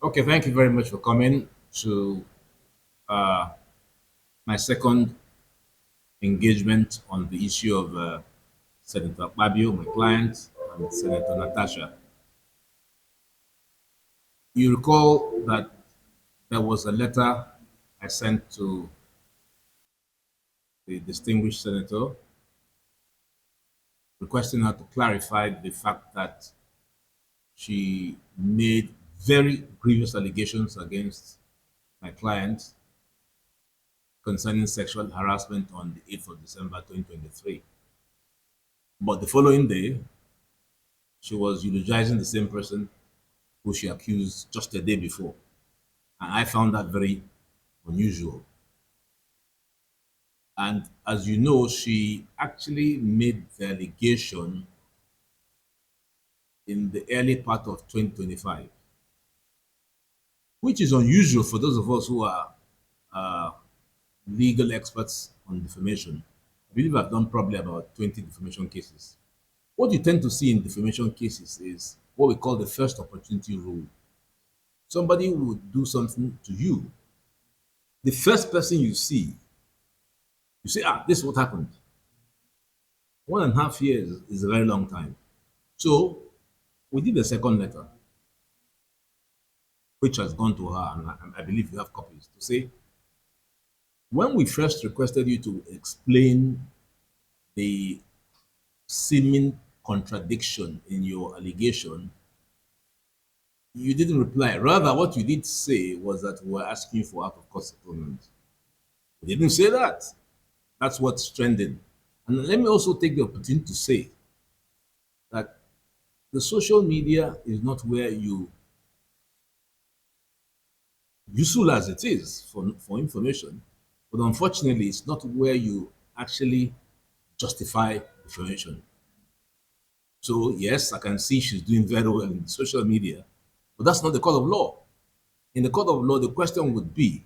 Okay, thank you very much for coming to uh, my second engagement on the issue of Senator Akpabio, my client, and Senator Natasha. You recall that there was a letter I sent to the distinguished senator requesting her to clarify the fact that she made very grievous allegations against my client concerning sexual harassment on the 8th of December 2023. But the following day, she was eulogizing the same person who she accused just a day before. And I found that very unusual. And as you know, she actually made the allegation in the early part of 2025, which is unusual for those of us who are uh, legal experts on defamation. I believe I've done probably about 20 defamation cases. What you tend to see in defamation cases is what we call the first opportunity rule. Somebody would do something to you. The first person you see, you say, this is what happened. 1.5 years is a very long time. So we did a second letter, which has gone to her, and I believe you have copies, to say, when we first requested you to explain the seeming contradiction in your allegation, you didn't reply. Rather, what you did say was that we were asking for out of court settlement. You didn't say that. That's what's trending. And let me also take the opportunity to say that the social media is not where you, useful as it is for information, but unfortunately, it's not where you actually justify information. So, yes, I can see she's doing very well in social media, but that's not the court of law. In the court of law, the question would be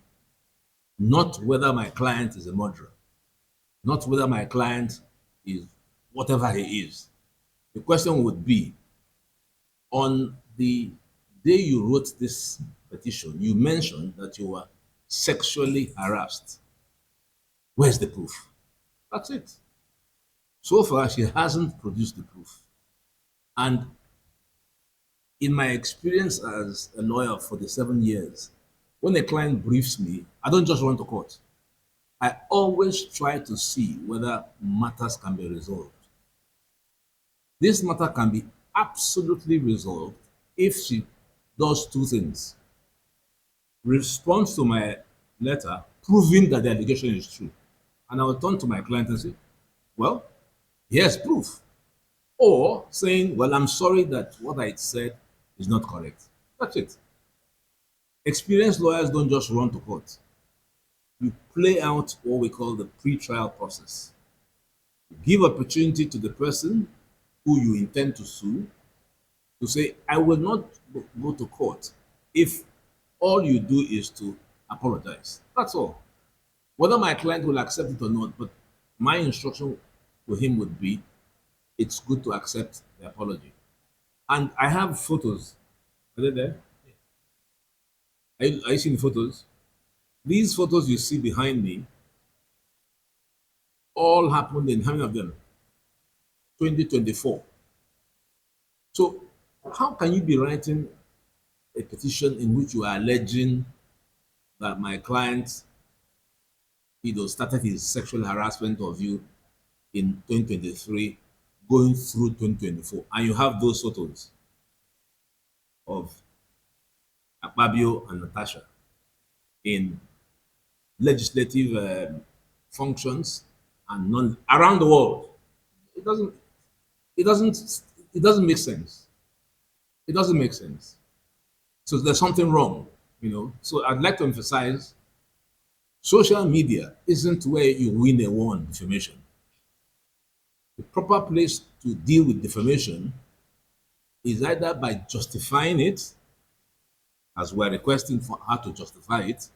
not whether my client is a murderer, not whether my client is whatever he is. The question would be, on the day you wrote this petition, you mentioned that you were sexually harassed. Where's the proof? That's it. So far, she hasn't produced the proof. And in my experience as a lawyer for the 7 years, when a client briefs me, I don't just run to court. I always try to see whether matters can be resolved. This matter can be absolutely resolved if she does two things: responds to my letter proving that the allegation is true, and I will turn to my client and say, well, here's proof. Or saying, well, I'm sorry that what I said is not correct. That's it. Experienced lawyers don't just run to court. You play out what we call the pre-trial process. You give opportunity to the person who you intend to sue to say, I will not go to court if all you do is to apologize. That's all. Whether my client will accept it or not, but my instruction to him would be, it's good to accept the apology. And I have photos. Are they there? Are you seeing the photos? These photos you see behind me all happened in how many of them? 2024. So how can you be writing a petition in which you are alleging that my client, started his sexual harassment of you in 2023, going through 2024, and you have those photos of Akpabio and Natasha in legislative functions and non around the world? It doesn't. It doesn't. It doesn't make sense. It doesn't make sense. So there's something wrong. So I'd like to emphasize: social media isn't where you win a war on defamation. The proper place to deal with defamation is either by justifying it, as we're requesting for her to justify it,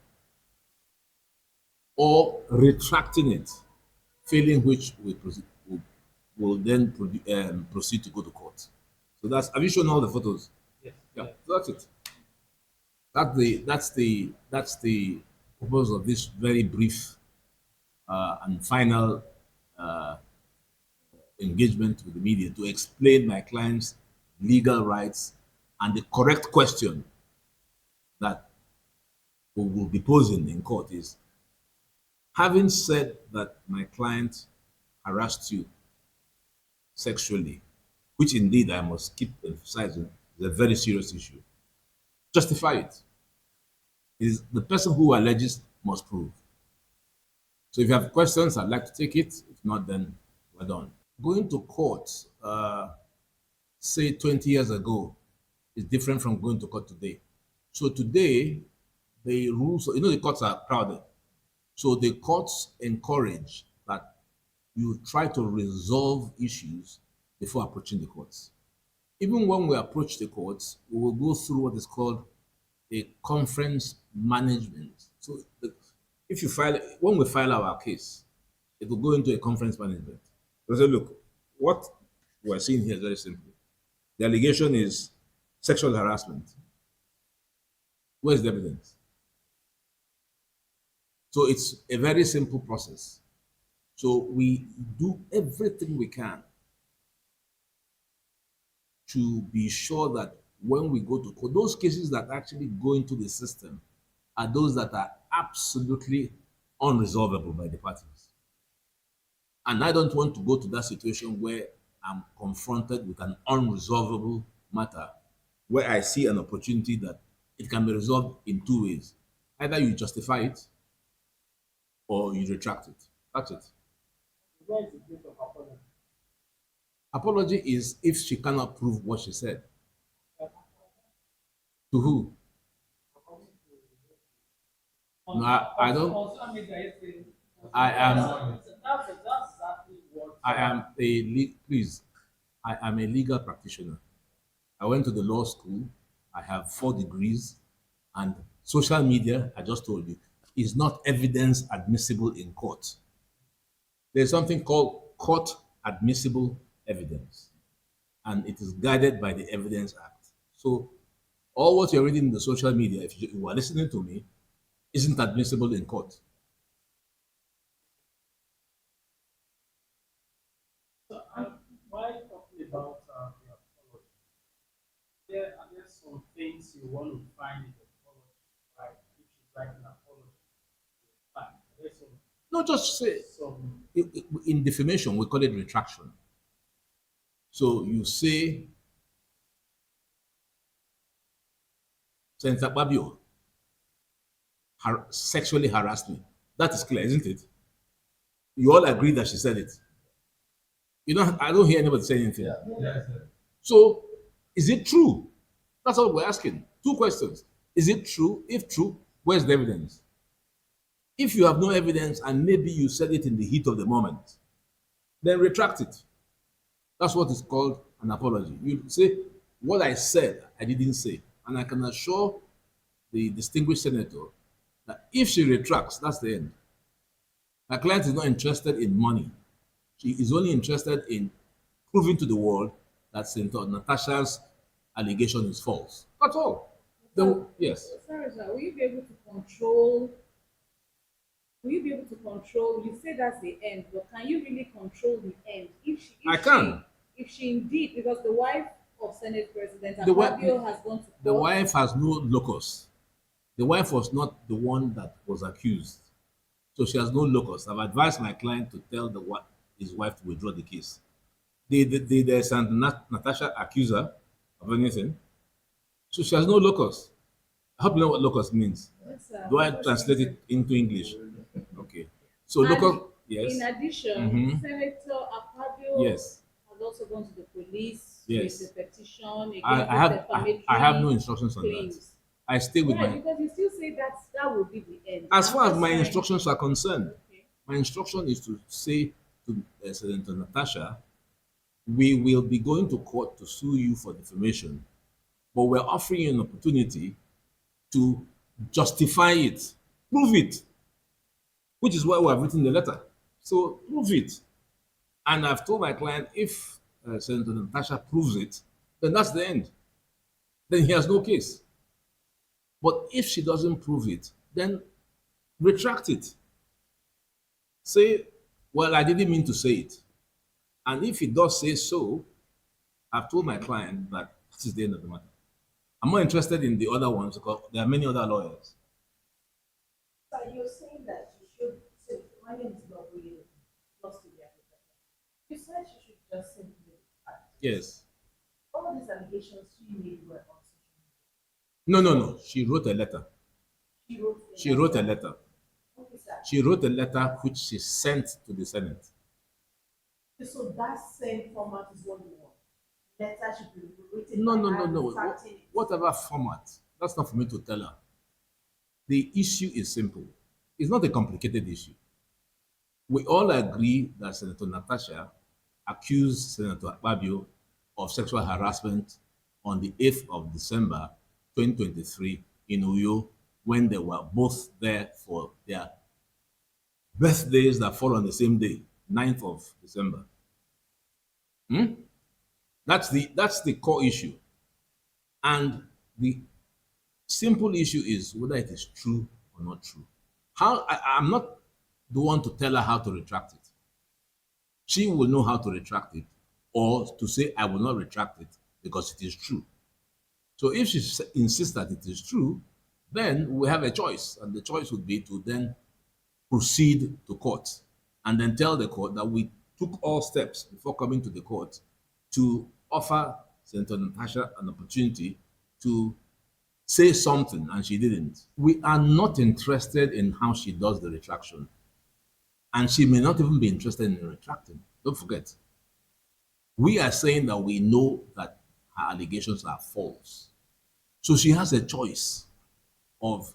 or retracting it, failing which will then proceed to go to court. So have you shown all the photos? Yes. Yeah, so that's it. That's the purpose of this very brief and final engagement with the media, to explain my client's legal rights and the correct question that we will be posing in court is, having said that my client harassed you sexually, which indeed I must keep emphasizing is a very serious issue, justify it. It is the person who alleges must prove. So if you have questions, I'd like to take it. If not, then we're done. Going to court, say 20 years ago, is different from going to court today. So today, the rules, the courts are crowded. So the courts encourage that you try to resolve issues before approaching the courts. Even when we approach the courts, we will go through what is called a conference management. So if you file, when we file our case, it will go into a conference management. They say, look, what we're seeing here is very simple. The allegation is sexual harassment. Where's the evidence? So it's a very simple process. So we do everything we can to be sure that when we go to court, those cases that actually go into the system are those that are absolutely unresolvable by the parties. And I don't want to go to that situation where I'm confronted with an unresolvable matter, where I see an opportunity that it can be resolved in two ways. Either you justify it or you retract it. That's it. Where is the place of apology? Apology is if she cannot prove what she said. To who? No, I don't. On social media, yesterday, I am. that's exactly what. I am please. I am a legal practitioner. I went to the law school. I have 4 degrees, and social media, I just told you, is not evidence admissible in court. There's something called court admissible evidence, and it is guided by the Evidence Act. So all what you're reading in the social media, if you are listening to me, isn't admissible in court. So, why talking about the apology? There's some things you want to find in the apology, right? If she's writing an apology, fine. There's No, just say some in defamation we call it retraction. So you say, Senator Akpabio sexually harassed me. That is clear, isn't it? You all agree that she said it. I don't hear anybody say anything. Yeah. yes, So is it true? That's all we're asking. 2 questions. Is it true? If true, where's the evidence? If you have no evidence and maybe you said it in the heat of the moment, then retract it. That's what is called an apology. You say, what I said, I didn't say. And I can assure the distinguished senator that if she retracts, that's the end. My client is not interested in money. She is only interested in proving to the world that Senator Natasha's allegation is false. That's all. Yes. Sorry, sir, will you be able to control? Will you be able to control? You say that's the end, but can you really control the end? I can. If she indeed, because the wife of Senate President The wi- Akpabio has gone to court. The wife has no locus. The wife was not the one that was accused. So she has no locus. I've advised my client to tell his wife to withdraw the case. There's Natasha accuse her of anything. So she has no locus. I hope you know what locus means. Yes, sir. Do I translate it into English? Okay. So And locus, yes. In addition, Mhm. Senator Akpabio Yes. has also gone to the police Yes. with a petition against I defamatory have no instructions on that. claims. I stay with Right, my because you still say that will be the end. as I'm far as just my trying- instructions are concerned. Okay. My instruction is to say to Senator Natasha, we will be going to court to sue you for defamation, but we're offering you an opportunity to justify it, prove it, which is why we have written the letter. So prove it. And I've told my client, if Senator Natasha proves it, then that's the end. Then he has no case. But if she doesn't prove it, then retract it. Say, well, I didn't mean to say it. And if it does say so, I've told my client that this is the end of the matter. I'm more interested in the other ones because there are many other lawyers. So you're saying that she should, so my name is not really lost to the African. You said she should just simply retract. Yes. All these allegations she made were on social media. No, no, no. She wrote a letter. She wrote She wrote a letter. Okay, sir. She wrote a letter which she sent to the Senate. So that same format is what you want. Letter should be written. No, by no, no, her no. retracting it. Whatever format. That's not for me to tell her. The issue is simple. It's not a complicated issue. We all agree that Senator Natasha accused Senator Akpabio of sexual harassment on the 8th of December 2023 in Uyo when they were both there for their birthdays that fall on the same day, 9th of December. That's the core issue. And the simple issue is whether it is true or not true. I'm not the one to tell her how to retract it. She will know how to retract it or to say, I will not retract it because it is true. So if she insists that it is true, then we have a choice. And the choice would be to then proceed to court and then tell the court that we took all steps before coming to the court to offer Senator Natasha an opportunity to say something, and she didn't. We are not interested in how she does the retraction. And she may not even be interested in retracting. Don't forget. We are saying that we know that her allegations are false. So she has a choice of.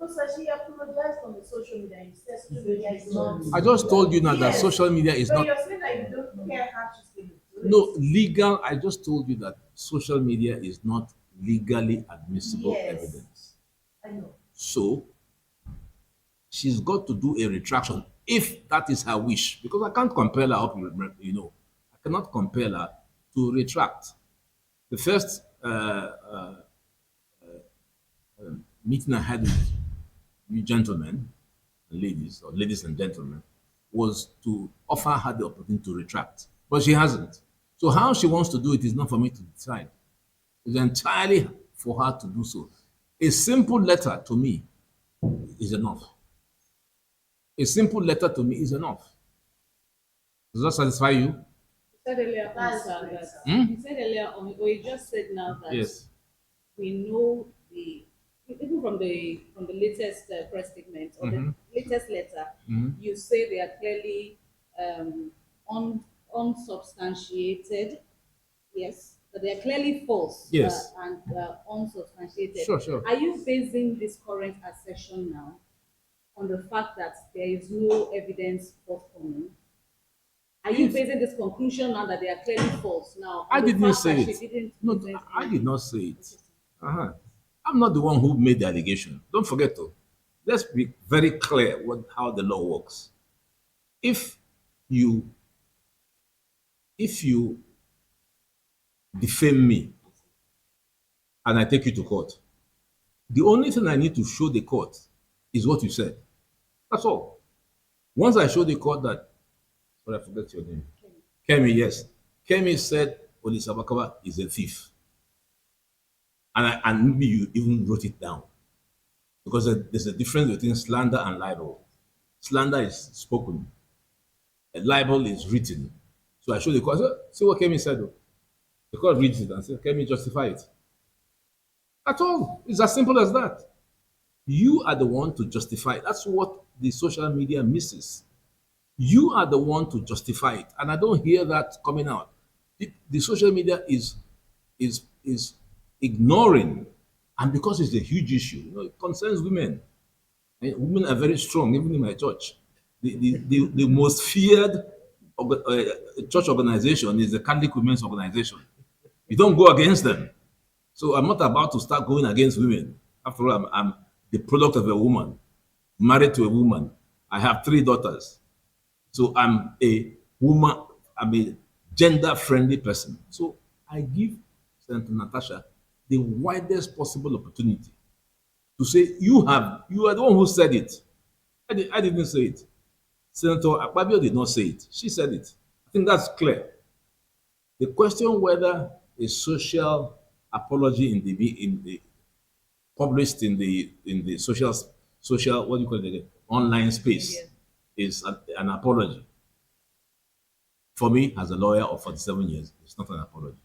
No, sir, she apologized on the social media. You said social media is not. I just told you now that Yes. social media is So not. you're saying that you don't care how she's going to do it. No, legal. I just told you that social media is not legally admissible Yes. evidence. I know. So she's got to do a retraction if that is her wish, because I can't compel her up, I cannot compel her to retract. The first meeting I had with you gentlemen and ladies, or ladies and gentlemen, was to offer her the opportunity to retract, but she hasn't. So how she wants to do it is not for me to decide. It's entirely for her to do so. A simple letter to me is enough. A simple letter to me is enough. Does that satisfy you? You said earlier on, That's sir, great, that sir. you said earlier on, or you just said now that Yes. we know even from the latest press statement or the latest letter, you say they are clearly unsubstantiated. Yes, that they are clearly false. Yes. And unsubstantiated. Sure, sure. Are you basing this current assertion now on the fact that there is no evidence forthcoming? Are you basing this conclusion now that they are clearly false now? I on the did not fact say that it. she didn't No, present I any- did not say it. I'm not the one who made the allegation. Don't forget to. Let's be very clear how the law works. If you defame me and I take you to court, the only thing I need to show the court is what you said. That's all. Once I show the court that, sorry, I forget your name. Kemi, yes. Kemi said Olisa Agbakoba is a thief. And maybe you even wrote it down. Because there's a difference between slander and libel. Slander is spoken. A libel is written. So I show the court, see what Kemi said. Though. The court reads it and says, Kemi, justify it. At all. It's as simple as that. You are the one to justify it. That's what the social media misses. You are the one to justify it. And I don't hear that coming out. The social media is ignoring, and because it's a huge issue, it concerns women. And women are very strong, even in my church. The most feared church organization is the Catholic Women's Organization. You don't go against them. So I'm not about to start going against women. After all, I'm the product of a woman, married to a woman. I have 3 daughters. So I'm a woman, I'm a gender-friendly person. So I give Senator Natasha the widest possible opportunity to say you are the one who said it. I didn't say it. Senator Akpabio did not say it. She said it. I think that's clear. The question whether a social apology in the published in the social what do you call it again? Online space is an apology. For me, as a lawyer of 47 years, it's not an apology.